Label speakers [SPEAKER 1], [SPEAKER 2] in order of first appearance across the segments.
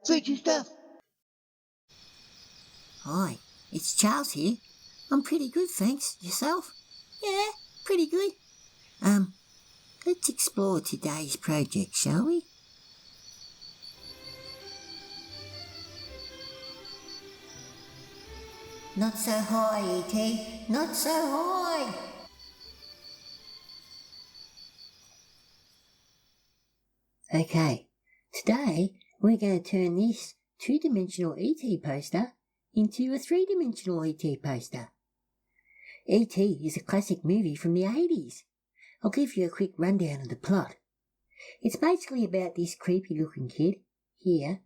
[SPEAKER 1] Feature stuff.
[SPEAKER 2] Hi, it's Charles here. I'm pretty good, thanks. Yourself? Yeah, pretty good. Let's explore today's project, shall we? Not so high, E.T. Not so high. Okay, today we're going to turn this two-dimensional E.T. poster into a three-dimensional E.T. poster. E.T. is a classic movie from the 80s. I'll give you a quick rundown of the plot. It's basically about this creepy-looking kid, here,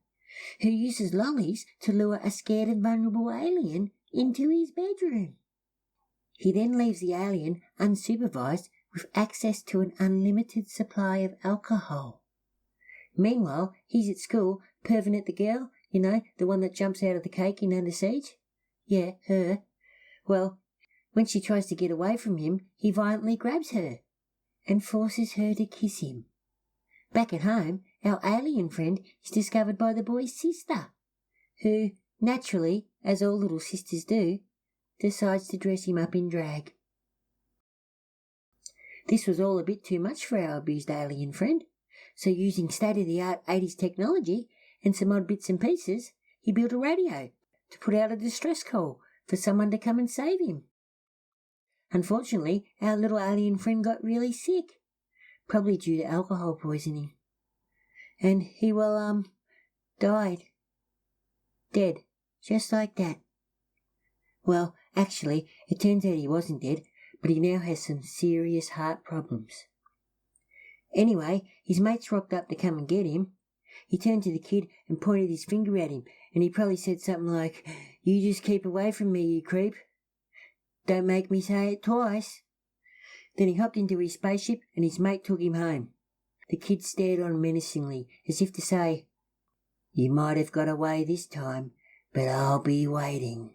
[SPEAKER 2] who uses lollies to lure a scared and vulnerable alien into his bedroom. He then leaves the alien unsupervised with access to an unlimited supply of alcohol. Meanwhile, he's at school, perving at the girl, you know, the one that jumps out of the cake in Under Siege? Yeah, her. Well, when she tries to get away from him, he violently grabs her and forces her to kiss him. Back at home, our alien friend is discovered by the boy's sister, who, naturally, as all little sisters do, decides to dress him up in drag. This was all a bit too much for our abused alien friend, so using state-of-the-art 80s technology and some odd bits and pieces, he built a radio to put out a distress call for someone to come and save him. Unfortunately, our little alien friend got really sick, probably due to alcohol poisoning. And he, died. Dead. Just like that. Well, actually, it turns out he wasn't dead, but he now has some serious heart problems. Anyway, his mates rocked up to come and get him. He turned to the kid and pointed his finger at him, and he probably said something like, "You just keep away from me, you creep. Don't make me say it twice." Then he hopped into his spaceship and his mate took him home. The kid stared on menacingly, as if to say, "You might have got away this time, but I'll be waiting."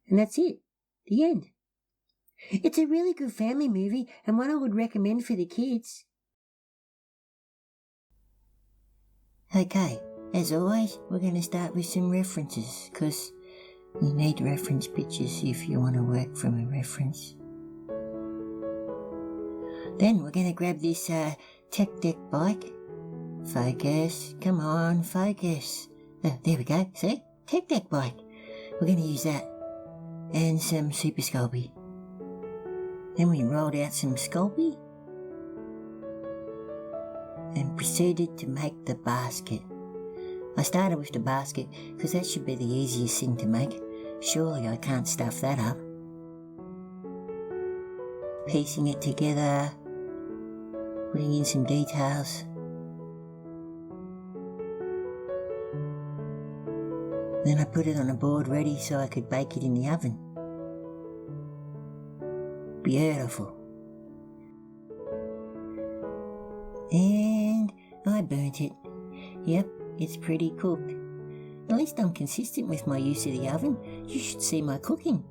[SPEAKER 2] And that's it. The end. It's a really good family movie and one I would recommend for the kids. Okay, as always, we're going to start with some references, because you need reference pictures if you want to work from a reference. Then we're going to grab this tech deck bike. Focus, come on, focus. There we go, see? Tech deck bike. We're going to use that. And some Super Sculpey. Then we rolled out some Sculpey and proceeded to make the basket. I started with the basket because that should be the easiest thing to make. Surely I can't stuff that up. Piecing it together, putting in some details. Then I put it on a board ready so I could bake it in the oven. Beautiful. And I burnt it. Yep, it's pretty cooked. At least I'm consistent with my use of the oven. You should see my cooking.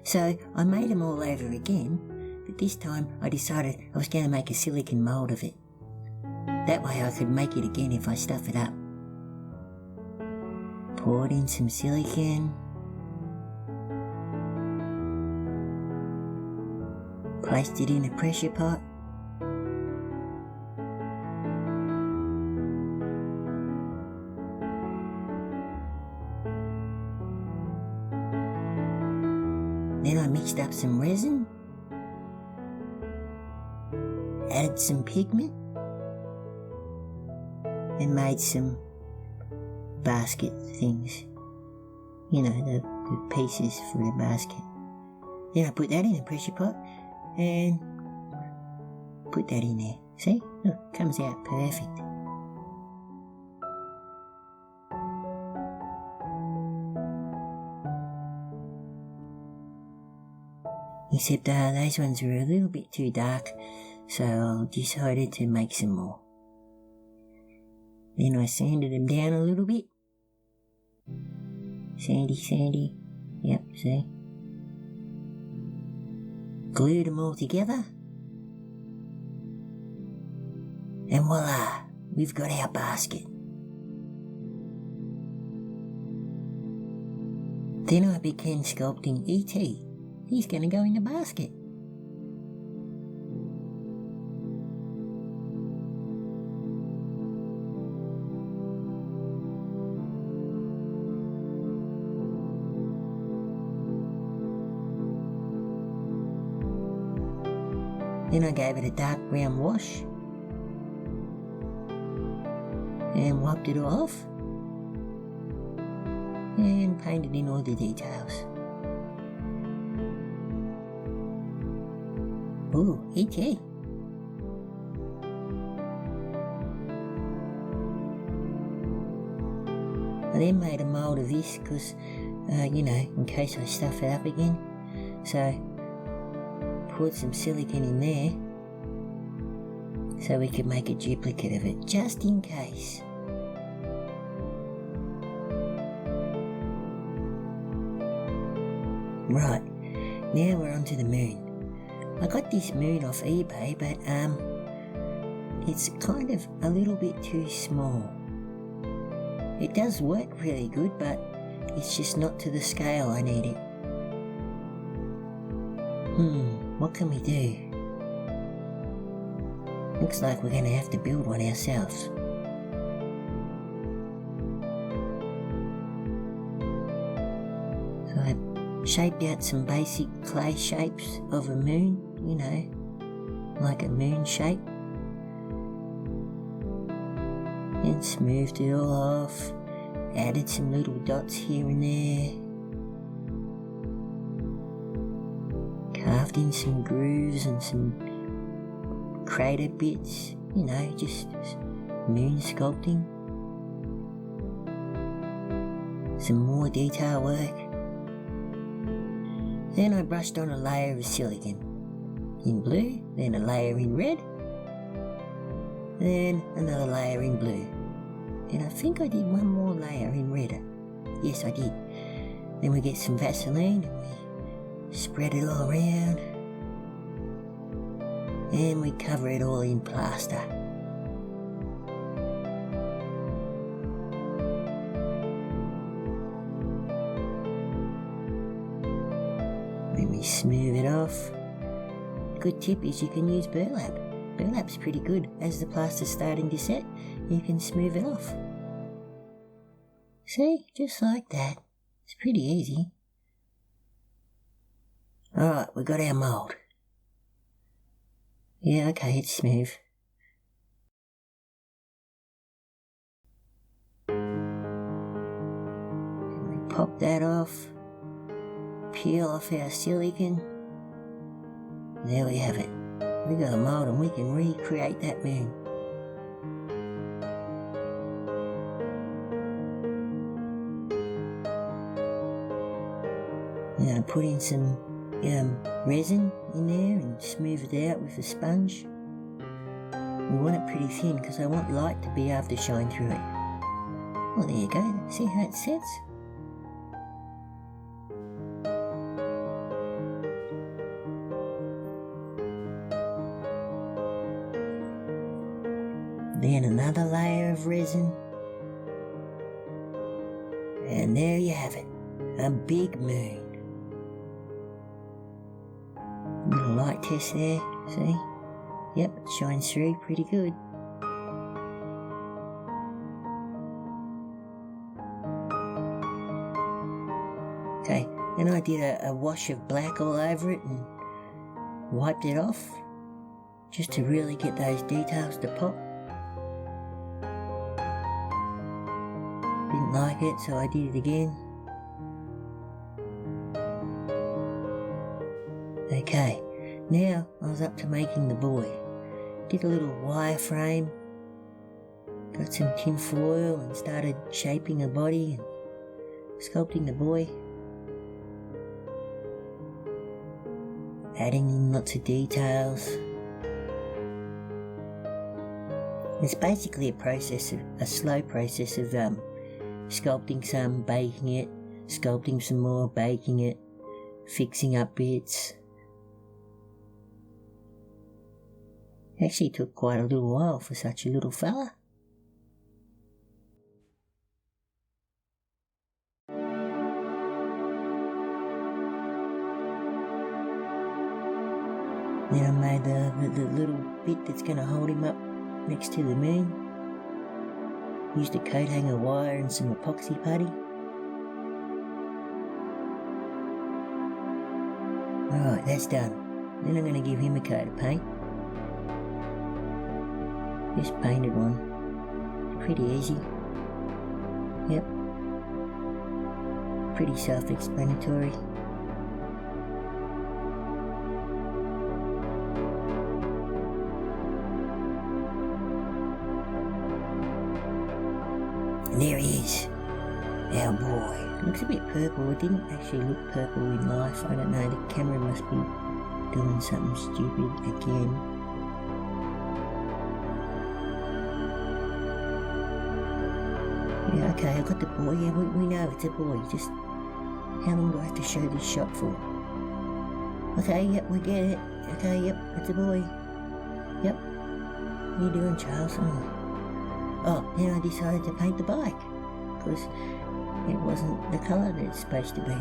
[SPEAKER 2] So I made them all over again, but this time I decided I was going to make a silicone mould of it. That way I could make it again if I stuff it up. Poured in some silicone. Placed it in a pressure pot. Then I mixed up some resin, added some pigment, and made some basket things. You know, the pieces for the basket. Then I put that in a pressure pot and put that in there. See? Look, comes out perfect. Except those ones were a little bit too dark, so I decided to make some more. Then I sanded them down a little bit. Sandy. Yep, see? Glued them all together. And voila, we've got our basket. Then I began sculpting E.T. He's going to go in the basket. Then I gave it a dark brown wash and wiped it all off and painted in all the details. Ooh, E.T. I then made a mould of this because, in case I stuff it up again. So, poured some silicone in there so we could make a duplicate of it, just in case. Right, now we're on to the moon. I got this moon off eBay, but it's kind of a little bit too small. It does work really good, but it's just not to the scale I need it. What can we do? Looks like we're going to have to build one ourselves. So I shaped out some basic clay shapes of a moon, like a moon shape. And smoothed it all off, added some little dots here and there. Carved in some grooves and some crater bits, just moon sculpting. Some more detail work. Then I brushed on a layer of silicone in blue, then a layer in red, then another layer in blue. Then I think I did one more layer in red. Yes, I did. Then we get some Vaseline and we spread it all around, and we cover it all in plaster. Then we smooth it off. Good tip is you can use burlap. Burlap's pretty good. As the plaster's starting to set, you can smooth it off. See, just like that. It's pretty easy. Alright, we got our mould. Yeah, okay, it's smooth. And we pop that off, peel off our silicone. There we have it. We got a mould and we can recreate that moon. Now put in some resin in there and smooth it out with a sponge. We want it pretty thin because I want light to be able to shine through it. Well, there you go. See how it sets? Then another layer of resin. And there you have it. A big moon. Little light test there, see? Yep, it shines through pretty good. Okay, then I did a wash of black all over it and wiped it off, just to really get those details to pop. Didn't like it, so I did it again. Okay, now I was up to making the boy. Did a little wireframe, got some tin foil and started shaping the body and sculpting the boy. Adding in lots of details. It's basically a slow process of sculpting some, baking it, sculpting some more, baking it, fixing up bits. Actually took quite a little while for such a little fella. Then I made the little bit that's going to hold him up next to the moon. Used a coat hanger wire and some epoxy putty. Alright, that's done. Then I'm going to give him a coat of paint. Just painted one. Pretty easy. Yep. Pretty self-explanatory. And there he is, our boy. Looks a bit purple. It didn't actually look purple in life. I don't know, the camera must be doing something stupid again. Yeah, okay, I got the boy. Yeah, we know it's a boy. Just how long do I have to show this shot for? Okay, yep, we get it. Okay, yep, it's a boy. Yep. What are you doing, Charles? Oh, then I decided to paint the bike because it wasn't the colour that it's supposed to be.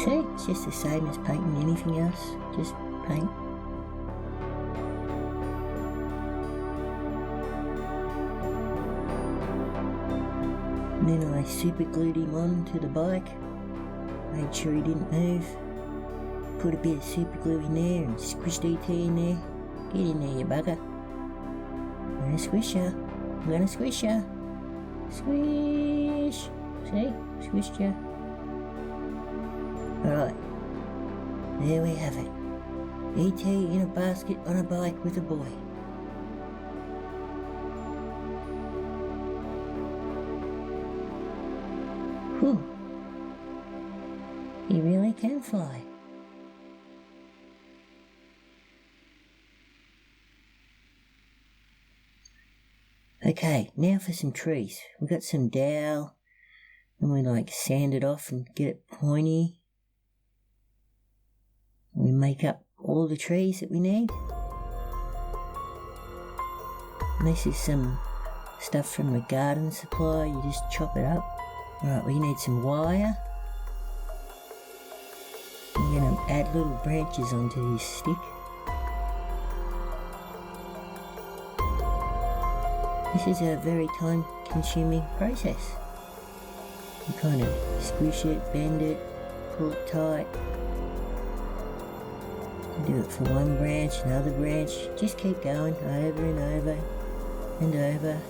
[SPEAKER 2] See, it's just the same as painting anything else, just paint. And then I super glued him on to the bike, made sure he didn't move. Put a bit of super glue in there and squished ET in there. Get in there, you bugger. I'm gonna squish ya. I'm gonna squish ya. Squish. See? Squished ya. Alright. There we have it. ET in a basket on a bike with a boy. Whew. He really can fly. Okay, now for some trees. We got some dowel, and we sand it off and get it pointy. We make up all the trees that we need. And this is some stuff from the garden supply. You just chop it up. Alright, we need some wire. We're going to add little branches onto this stick. This is a very time-consuming process. You kind of squish it, bend it, pull it tight. You do it for one branch, another branch. Just keep going over and over, and over,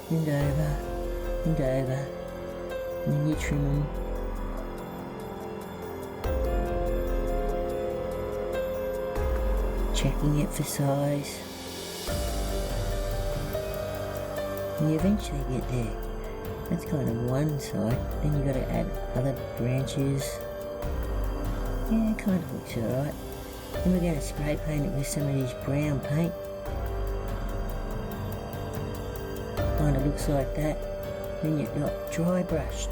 [SPEAKER 2] and over, and over. And then you trim them. Checking it for size. And you eventually get there. That's kind of one side. Then you got to add other branches. Yeah, it kind of looks alright. Then we're going to spray paint it with some of this brown paint. Kind of looks like that. Then you got dry brush.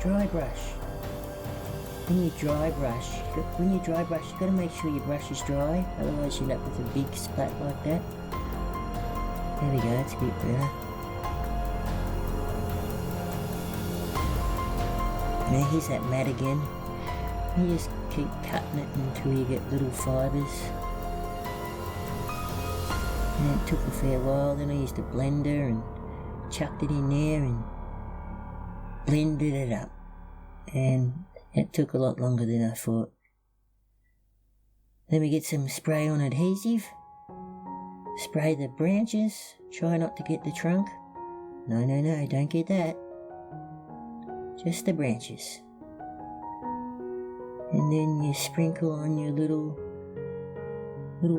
[SPEAKER 2] When you dry brush, you've got to make sure your brush is dry. Otherwise you end up with a big splat like that. There we go, it's a bit better. Now here's that mat again. You just keep cutting it until you get little fibres. And it took a fair while. Then I used a blender and chucked it in there and blended it up. And it took a lot longer than I thought. Then we get some spray on adhesive. Spray the branches. Try not to get the trunk. No, don't get that. Just the branches. And then you sprinkle on your little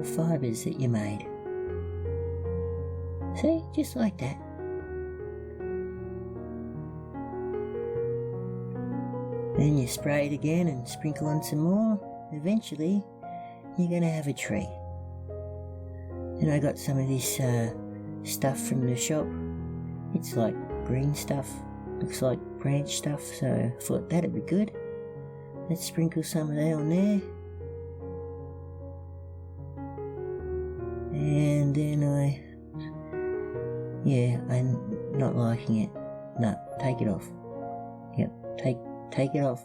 [SPEAKER 2] fibres that you made. See, just like that. Then you spray it again and sprinkle on some more. Eventually, you're going to have a tree. And I got some of this stuff from the shop. It's like green stuff. Looks like branch stuff, so I thought that'd be good. Let's sprinkle some of that on there. And then I'm not liking it. No, take it off. Yep, take it off.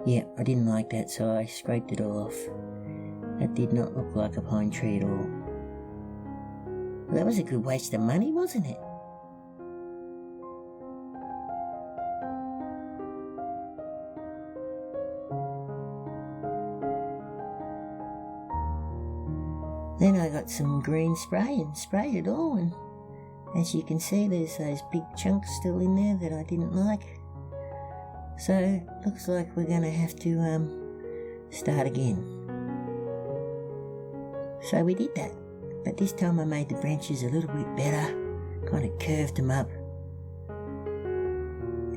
[SPEAKER 2] Yeah, I didn't like that, so I scraped it all off. That did not look like a pine tree at all. Well, that was a good waste of money, wasn't it? Then I got some green spray and sprayed it all, and as you can see, there's those big chunks still in there that I didn't like. So, looks like we're going to have to start again. So we did that, but this time I made the branches a little bit better, kind of curved them up,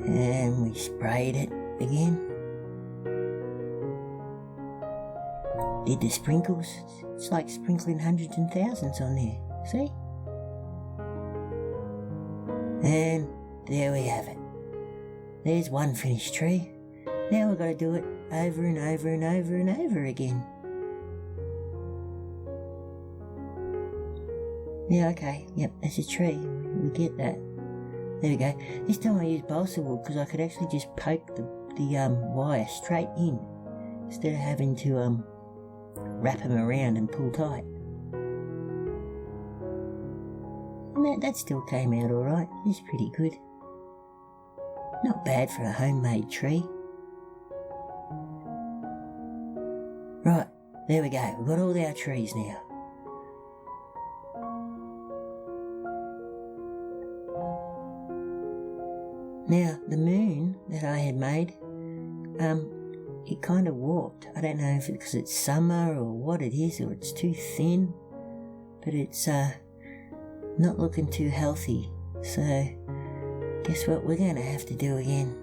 [SPEAKER 2] and we sprayed it again. Did the sprinkles. It's like sprinkling hundreds and thousands on there, see? And there we have it. There's one finished tree. Now we've got to do it over and over and over and over again. Yeah, okay, yep, that's a tree. We get that. There we go. This time I used balsa wood because I could actually just poke the wire straight in instead of having to wrap them around and pull tight. And that still came out alright. It's pretty good. Not bad for a homemade tree. Right, there we go. We've got all our trees now. Now, the moon that I had made, it kind of warped. I don't know if it's because it's summer or what it is, or it's too thin, but it's not looking too healthy. So, guess what we're going to have to do again?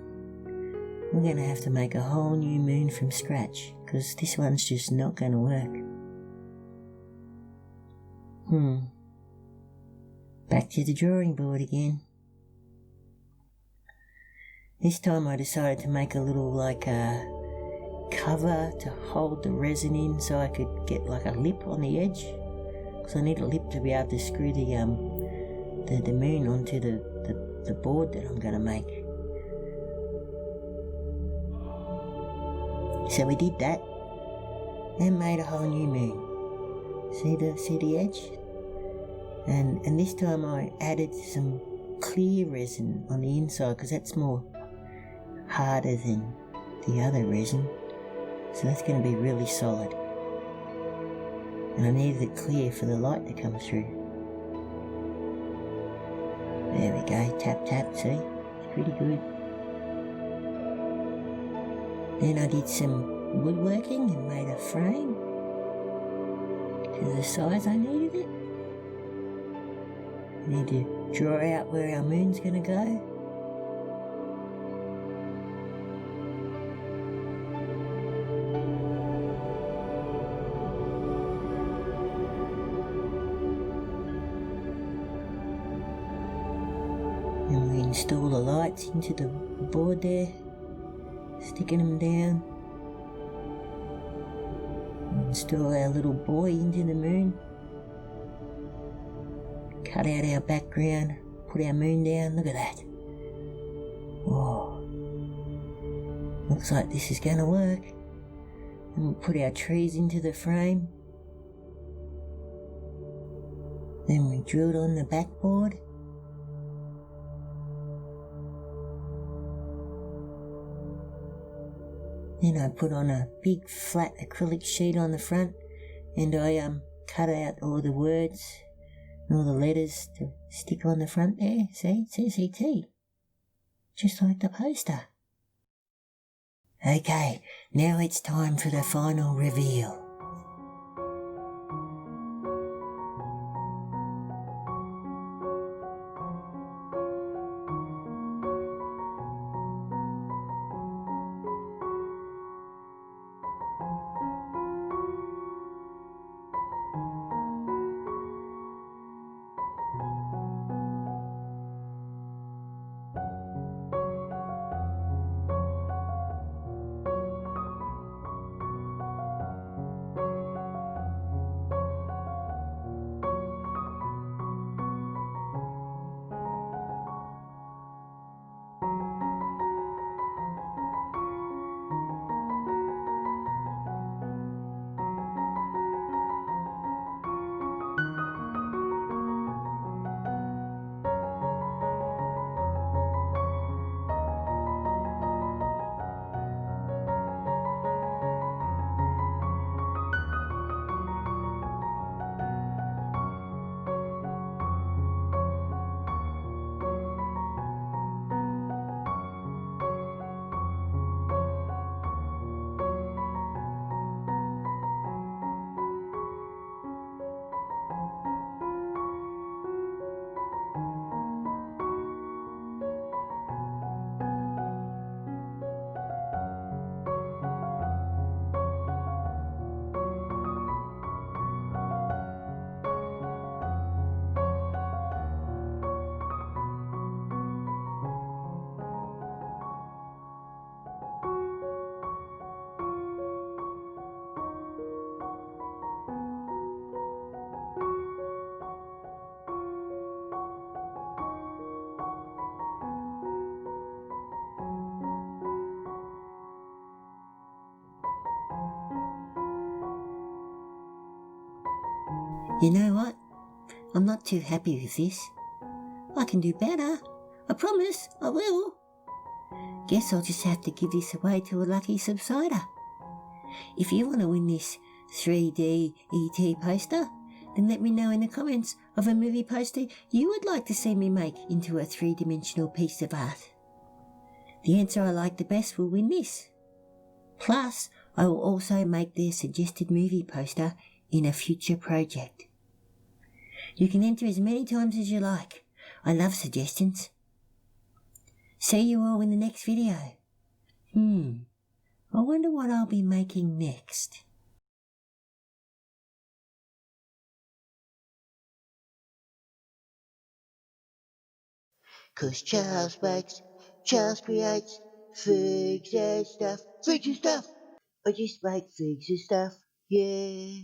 [SPEAKER 2] We're going to have to make a whole new moon from scratch, because this one's just not going to work. Back to the drawing board again. This time I decided to make a little cover to hold the resin in so I could get like a lip on the edge, because I need a lip to be able to screw the moon onto the board that I'm going to make. So we did that and made a whole new moon. See the edge? And this time I added some clear resin on the inside because that's more harder than the other resin, so that's going to be really solid, and I needed it clear for the light to come through. There we go, tap tap, see, it's pretty good. Then I did some woodworking and made a frame to the size I needed it. I need to draw out where our moon's going to go. And we install the lights into the board there, sticking them down. Install our little boy into the moon. Cut out our background, put our moon down, look at that. Oh, looks like this is going to work. And we'll put our trees into the frame. Then we drilled on the backboard. Then I put on a big flat acrylic sheet on the front, and I cut out all the words and all the letters to stick on the front there. See, it says ET, just like the poster. Okay, now it's time for the final reveal. You know what? I'm not too happy with this. I can do better. I promise I will. Guess I'll just have to give this away to a lucky subsider. If you want to win this 3D ET poster, then let me know in the comments of a movie poster you would like to see me make into a 3-dimensional piece of art. The answer I like the best will win this. Plus, I will also make their suggested movie poster in a future project. You can enter as many times as you like. I love suggestions. See you all in the next video. I wonder what I'll be making next.
[SPEAKER 1] 'Cause Charles makes, Charles creates figs and stuff. Figs and stuff! I just make figs and stuff, yeah.